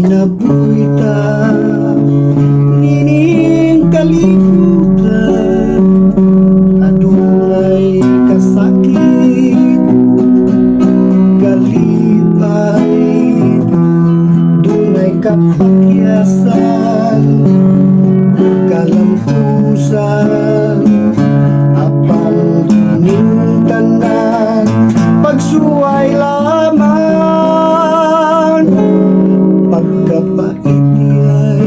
kinabuhi nining kalibutan, adunay kasakit, kalipay, dunay kapakyasan, kalampusan, apang ning tanan, pagsuway lamang, pagkapait ay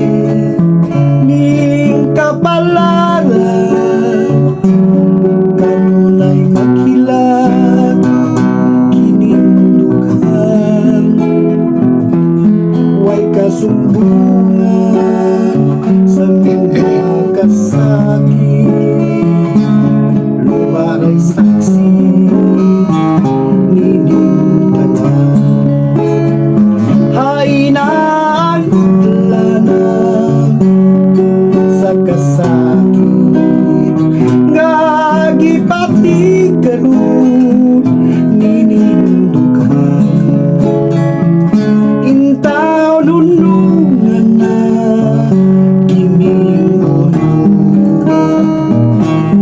ning kapalaran, kanunay makilat, kinindukan, way kasumbungan sa mga kasakit, lumaray saksi nining tanan. Hainaan utlanan sa kasakit, nga gipati karon nining dukan, intaw nunungan na kiming unod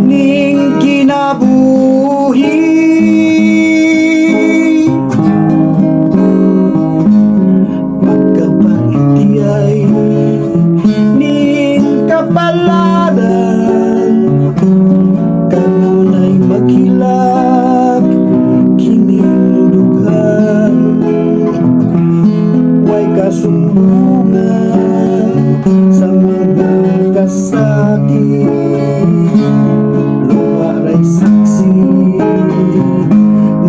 ning kinabuhi. Pagkapaitiyay ning kapalaran, kanunay maghilak kining dugan, way kasumbungan sa mga kasakit, luwaray saksi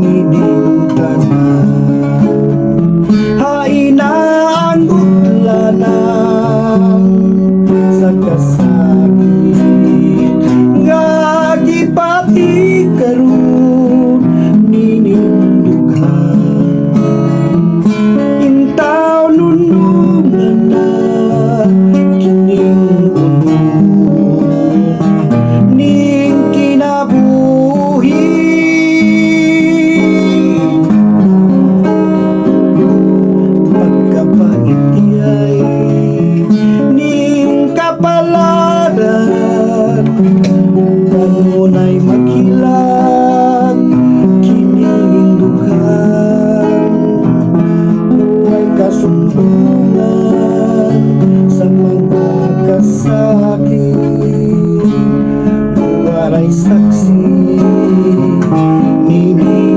nining tanan. Hainaan utlanan sa kasakit, nga gipati karon nining dughan, intaw nunungan na kining unod ning kinabuhi. Pagkapaitiyay ning kapalaran, kanunay maghilak kining dughan, way kasumbungan sa mga kasakit, waray saksi nining